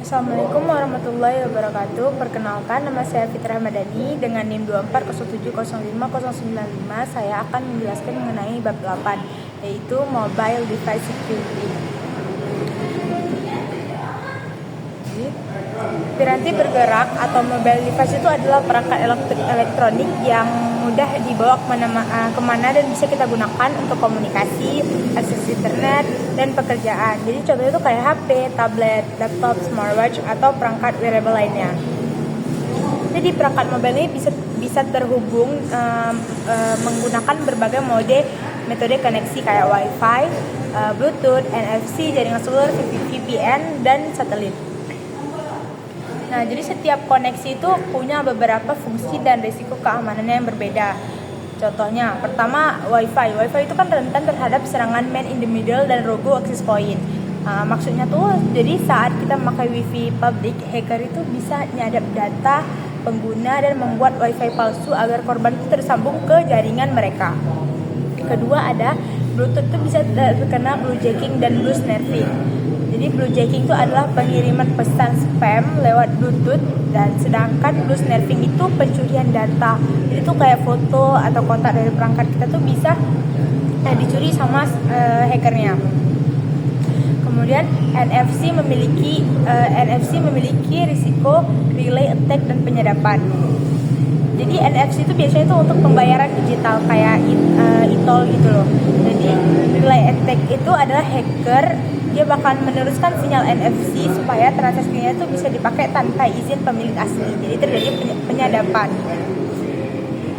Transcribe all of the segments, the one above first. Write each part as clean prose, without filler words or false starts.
Assalamualaikum warahmatullahi wabarakatuh. Perkenalkan, nama saya Fitra Madani dengan NIM 2407050095. Saya akan menjelaskan mengenai bab 8, yaitu Mobile Device Security. Piranti bergerak atau mobile device itu adalah perangkat elektronik yang mudah dibawa kemana dan bisa kita gunakan untuk komunikasi, akses internet, dan pekerjaan. Jadi contohnya itu kayak HP, tablet, laptop, smartwatch, atau perangkat wearable lainnya. Jadi perangkat mobile ini bisa terhubung menggunakan berbagai metode koneksi kayak Wi-Fi, Bluetooth, NFC, jaringan seluler, VPN, dan satelit. Nah, jadi setiap koneksi itu punya beberapa fungsi dan risiko keamanannya yang berbeda. Contohnya, pertama Wi-Fi. Wi-Fi itu kan rentan terhadap serangan man in the middle dan rogue access point. Maksudnya tuh, jadi saat kita memakai Wi-Fi public, hacker itu bisa nyadap data pengguna dan membuat Wi-Fi palsu agar korban itu tersambung ke jaringan mereka. Kedua ada Bluetooth, itu bisa terkena bluejacking dan blue snarfing. Jadi bluejacking itu adalah pengiriman pesan spam lewat Bluetooth, dan sedangkan blue snarfing itu pencurian data. Jadi itu kayak foto atau kontak dari perangkat kita tuh bisa dicuri sama hackernya. Kemudian NFC memiliki risiko relay attack dan penyadapan. Jadi NFC itu biasanya itu untuk pembayaran digital kayak e-tol gitu loh. Jadi relay attack itu adalah hacker, dia bakal meneruskan sinyal NFC supaya transaksinya itu bisa dipakai tanpa izin pemilik asli. Jadi terjadi penyadapan.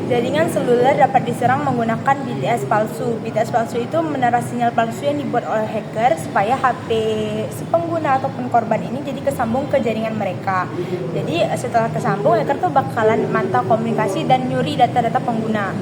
Jaringan seluler dapat diserang menggunakan BTS palsu. BTS palsu itu menaruh sinyal palsu yang dibuat oleh hacker supaya HP si pengguna ataupun korban ini jadi kesambung ke jaringan mereka. Jadi setelah kesambung, hacker tuh bakalan mantau komunikasi dan nyuri data-data pengguna.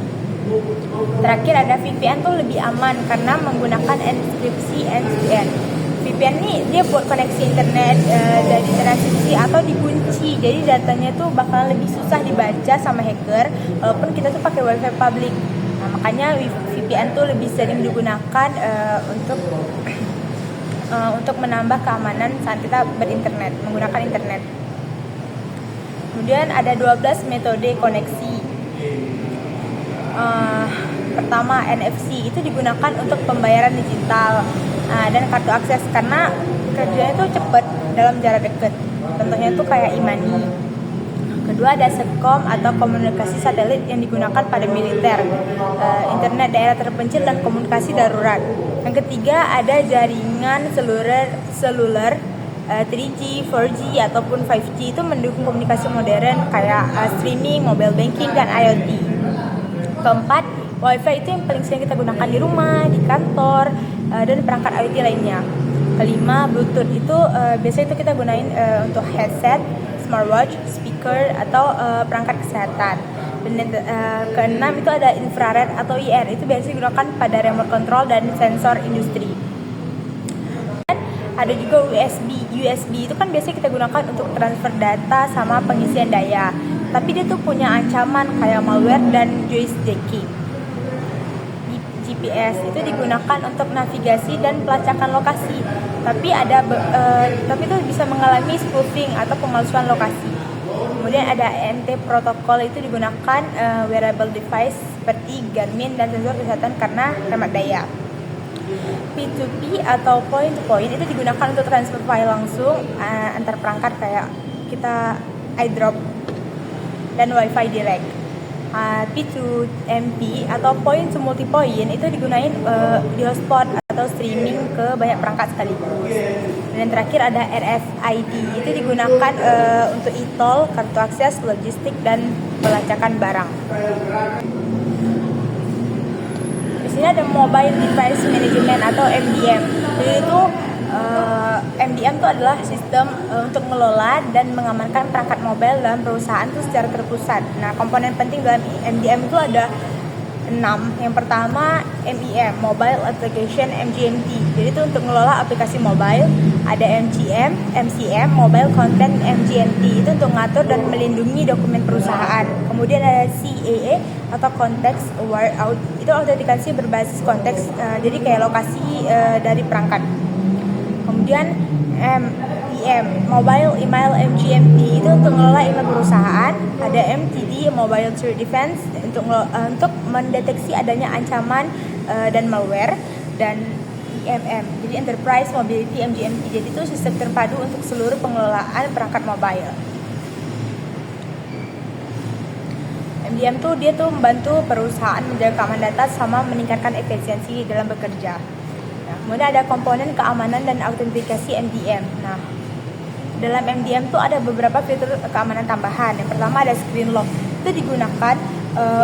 Terakhir ada VPN tuh lebih aman karena menggunakan enkripsi end-to-end. VPN ini dia buat koneksi internet dari transisi atau dikunci, jadi datanya tuh bakal lebih susah dibaca sama hacker walaupun kita tuh pakai Wi-Fi public. Nah, makanya VPN tuh lebih sering digunakan untuk menambah keamanan saat kita menggunakan internet. Kemudian ada 12 metode koneksi. Pertama, NFC itu digunakan untuk pembayaran digital dan kartu akses karena kerjanya itu cepat dalam jarak dekat. Contohnya itu kayak e-money. Kedua, ada SATCOM atau komunikasi satelit yang digunakan pada militer, internet daerah terpencil, dan komunikasi darurat. Yang ketiga, ada jaringan seluler 3G, 4G, ataupun 5G itu mendukung komunikasi modern kayak streaming, mobile banking, dan IoT. Keempat, Wi-Fi itu yang paling sering kita gunakan di rumah, di kantor, dan perangkat IoT lainnya. Kelima, Bluetooth itu biasanya itu kita gunain untuk headset, smartwatch, speaker, atau perangkat kesehatan. Dan keenam itu ada infrared atau IR, itu biasanya digunakan pada remote control dan sensor industri. Dan ada juga USB itu kan biasanya kita gunakan untuk transfer data sama pengisian daya. Tapi dia tuh punya ancaman kayak malware dan joysticking. GPS itu digunakan untuk navigasi dan pelacakan lokasi, tapi itu bisa mengalami spoofing atau pemalsuan lokasi. Kemudian ada NT protokol, itu digunakan wearable device seperti Garmin dan sensor kesehatan karena hemat daya. P2P atau point to point itu digunakan untuk transfer file langsung antar perangkat kayak kita iDrop dan Wi-Fi direct. P2MP atau point to multipoint itu digunain di hotspot atau streaming ke banyak perangkat sekaligus. Dan yang terakhir ada RFID, itu digunakan untuk e-tol, kartu akses, logistik, dan pelacakan barang. Di sini ada Mobile Device Management atau MDM. Jadi itu MDM itu adalah sistem untuk mengelola dan mengamankan perangkat mobile dalam perusahaan itu secara terpusat. Nah, komponen penting dalam MDM itu ada 6. Yang pertama, MIM, Mobile Application MGMT. Jadi itu untuk mengelola aplikasi mobile. Ada MCM, Mobile Content MGMT. Itu untuk mengatur dan melindungi dokumen perusahaan. Kemudian ada CAA atau Context Aware Out. Itu autentikasi berbasis konteks, jadi kayak lokasi dari perangkat. Kemudian MEM, Mobile Email MGMT, itu untuk mengelola email perusahaan. Ada MTD, Mobile Threat Defense, untuk mendeteksi adanya ancaman dan malware. Dan EMM, jadi Enterprise Mobility MGMT, jadi itu sistem terpadu untuk seluruh pengelolaan perangkat mobile. MDM tuh dia tuh membantu perusahaan menjaga keamanan data sama meningkatkan efisiensi dalam bekerja. Nah, kemudian ada komponen keamanan dan autentikasi MDM. Nah, dalam MDM tuh ada beberapa fitur keamanan tambahan. Yang pertama ada screen lock. Itu digunakan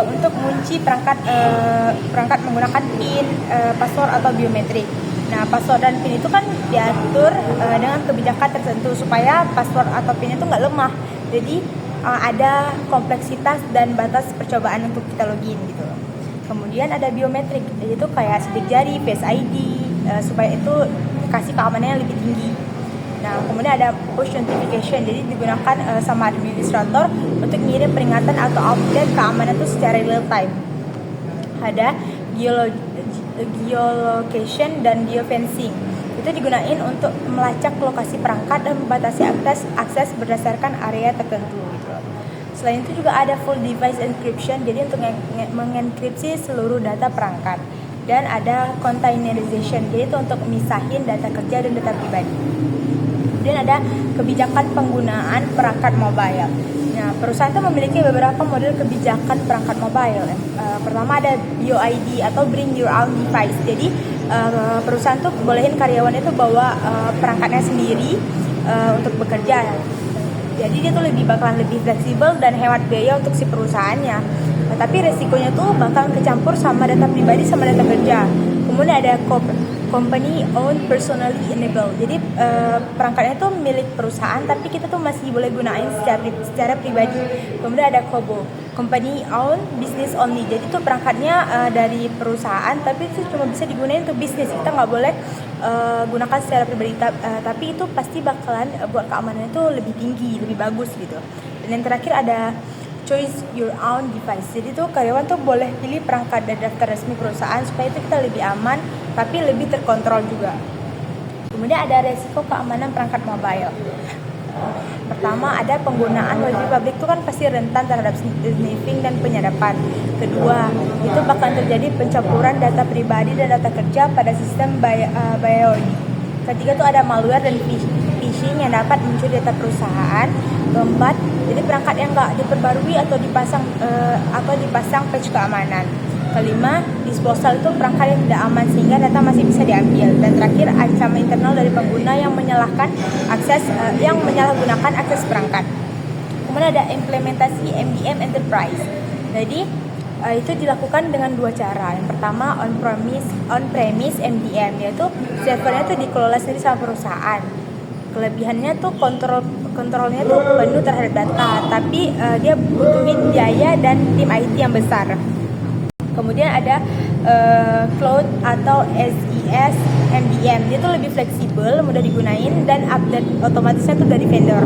untuk mengunci perangkat menggunakan PIN, password atau biometrik. Nah, password dan PIN itu kan diatur dengan kebijakan tertentu supaya password atau PIN itu nggak lemah. Jadi ada kompleksitas dan batas percobaan untuk kita login gitu. Kemudian ada biometrik, jadi itu kayak sidik jari, Face ID, supaya itu kasih keamanannya lebih tinggi. Nah, kemudian ada push notification, jadi digunakan sama administrator untuk ngirim peringatan atau update keamanan itu secara real time. Ada geolocation dan geofencing, itu digunain untuk melacak lokasi perangkat dan membatasi akses berdasarkan area tertentu gitu. Selain itu juga ada full device encryption, jadi untuk mengenkripsi seluruh data perangkat. Dan ada containerization, jadi itu untuk memisahin data kerja dan data pribadi. Kemudian ada kebijakan penggunaan perangkat mobile. Nah, perusahaan itu memiliki beberapa model kebijakan perangkat mobile. Pertama ada BOID atau Bring Your Own Device. Jadi perusahaan tuh bolehin karyawan itu bawa perangkatnya sendiri untuk bekerja. Jadi dia tuh bakalan lebih fleksibel dan hemat biaya untuk si perusahaannya. Nah, tapi resikonya tuh bakalan kecampur sama data pribadi sama data kerja. Kemudian ada company owned personally enabled. Jadi perangkatnya tuh milik perusahaan tapi kita tuh masih boleh gunain secara pribadi. Kemudian ada COBO, company owned business only. Jadi tuh perangkatnya dari perusahaan tapi itu cuma bisa digunain untuk bisnis. Kita nggak boleh gunakan secara pribadi, tapi itu pasti bakalan buat keamanannya itu lebih tinggi, lebih bagus gitu. Dan yang terakhir ada choose your own device. Jadi tuh karyawan tuh boleh pilih perangkat dan daftar resmi perusahaan supaya itu kita lebih aman tapi lebih terkontrol juga. Kemudian ada resiko keamanan perangkat mobile. Pertama ada penggunaan wifi publik itu kan pasti rentan terhadap sniffing dan penyadapan. Kedua, itu bakal terjadi pencampuran data pribadi dan data kerja pada sistem BIOS. Ketiga tuh ada malware dan phishing yang dapat mencuri data perusahaan. Keempat, jadi perangkat yang nggak diperbarui atau dipasang patch keamanan. Kelima, disposal itu perangkat yang tidak aman sehingga data masih bisa diambil. Dan terakhir, ancaman internal dari pengguna yang menyalahgunakan akses perangkat. Kemudian ada implementasi MDM Enterprise. Jadi itu dilakukan dengan dua cara. Yang pertama on-premise MDM, yaitu servernya itu dikelola sendiri sama perusahaan. Kelebihannya tuh kontrolnya tuh penuh terhadap data, tapi dia butuhin biaya dan tim IT yang besar. Kemudian ada cloud atau SES MDM, dia tuh lebih fleksibel, mudah digunain dan update otomatisnya tuh dari vendor.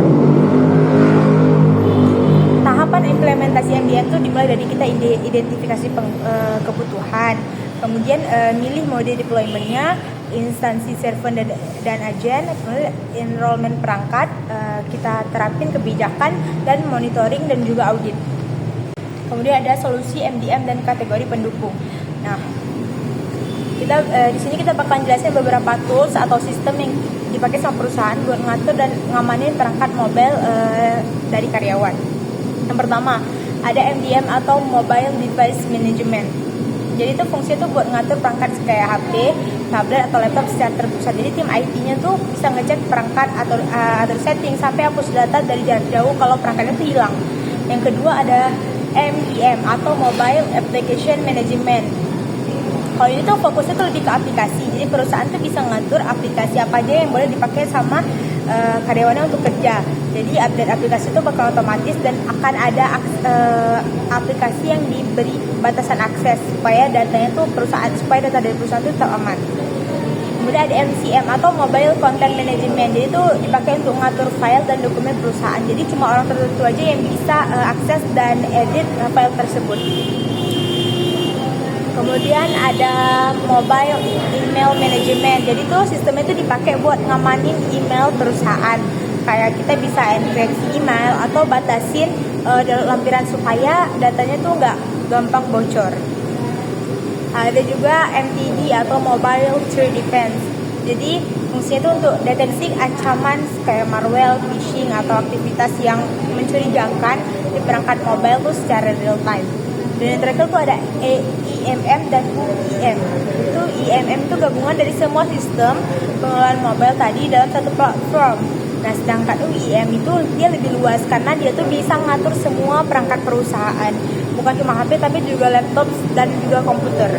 Tahapan implementasi MDM tuh dimulai dari kita identifikasi kebutuhan, kemudian milih mode deploymentnya, instansi server dan agen, kemudian enrollment perangkat, kita terapin kebijakan dan monitoring dan juga audit. Kemudian ada solusi MDM dan kategori pendukung. Nah, kita di sini kita bakal jelasin beberapa tools atau sistem yang dipakai sama perusahaan buat ngatur dan ngamanin perangkat mobile dari karyawan. Yang pertama, ada MDM atau Mobile Device Management. Jadi itu fungsinya tuh buat ngatur perangkat kayak HP, tablet atau laptop secara terpusat. Jadi tim IT-nya tuh bisa ngecek perangkat atau setting sampai hapus data dari jarak jauh kalau perangkatnya tuh hilang. Yang kedua ada MDM atau Mobile Application Management. Kalau ini tuh fokusnya tuh lebih ke aplikasi. Jadi perusahaan tuh bisa ngatur aplikasi apa aja yang boleh dipakai sama karyawannya untuk kerja. Jadi update aplikasi itu bakal otomatis dan akan ada aplikasi yang diberi batasan akses supaya datanya tuh supaya data dari perusahaan itu tetap aman. Kemudian ada MCM atau Mobile Content Management. Jadi itu dipakai untuk ngatur file dan dokumen perusahaan. Jadi cuma orang tertentu aja yang bisa akses dan edit file tersebut. Kemudian ada Mobile Email Management. Jadi tuh sistemnya itu dipakai buat ngamanin email perusahaan. Kayak kita bisa enkripsi email atau batasin dalam lampiran supaya datanya tuh nggak gampang bocor. Ada juga MTD atau Mobile Threat Defense. Jadi fungsinya itu untuk deteksi ancaman kayak malware, phishing atau aktivitas yang mencurigakan di perangkat mobile tuh secara real time. Dan yang terakhir tuh ada IMM dan UEM. Itu IMM itu gabungan dari semua sistem pengelolaan mobile tadi dalam satu platform. Nah, sedangkan UEM itu dia lebih luas karena dia tuh bisa ngatur semua perangkat perusahaan, bukan cuma HP tapi juga laptop dan juga komputer.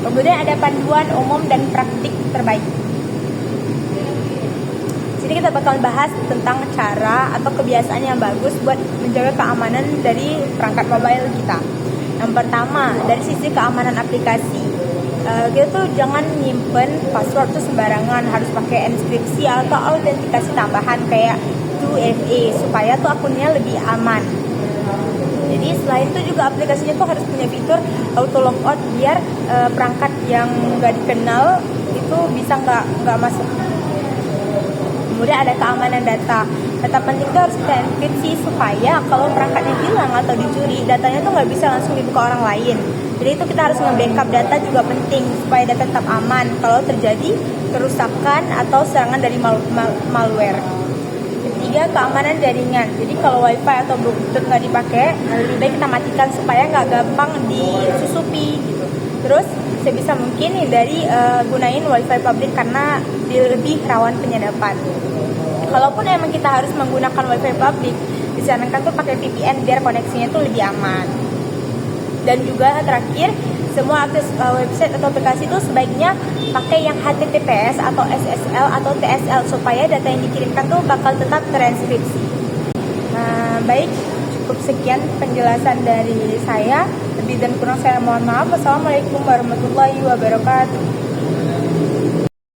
Kemudian ada panduan umum dan praktik terbaik. Sini kita bakal bahas tentang cara atau kebiasaan yang bagus buat menjaga keamanan dari perangkat mobile kita. Yang pertama, dari sisi keamanan aplikasi. Kita tuh jangan nyimpen password tuh sembarangan, harus pakai enkripsi atau autentikasi tambahan kayak 2FA supaya tuh akunnya lebih aman. Jadi selain itu juga aplikasinya tuh harus punya fitur auto logout biar perangkat yang nggak dikenal itu bisa nggak masuk. Kemudian ada keamanan data. Data penting itu harus kita enkripsi supaya kalau perangkatnya hilang atau dicuri, datanya tuh nggak bisa langsung dibuka orang lain. Jadi itu kita harus nge-backup data juga penting supaya data tetap aman kalau terjadi kerusakan atau serangan dari malware. Ketiga, keamanan jaringan. Jadi kalau wifi atau bluetooth nggak dipakai, lebih baik kita matikan supaya nggak gampang disusupi gitu. Terus sebisa mungkin hindari gunain wifi publik karena dia lebih rawan penyadapan. Kalaupun emang kita harus menggunakan wifi publik, disarankan tuh pakai VPN biar koneksinya tuh lebih aman. Dan juga terakhir, semua akses website atau aplikasi itu sebaiknya pakai yang HTTPS atau SSL atau TSL supaya data yang dikirimkan tuh bakal tetap terenkripsi. Baik, cukup sekian penjelasan dari saya. Lebih dan kurang saya mohon maaf. Wassalamualaikum warahmatullahi wabarakatuh.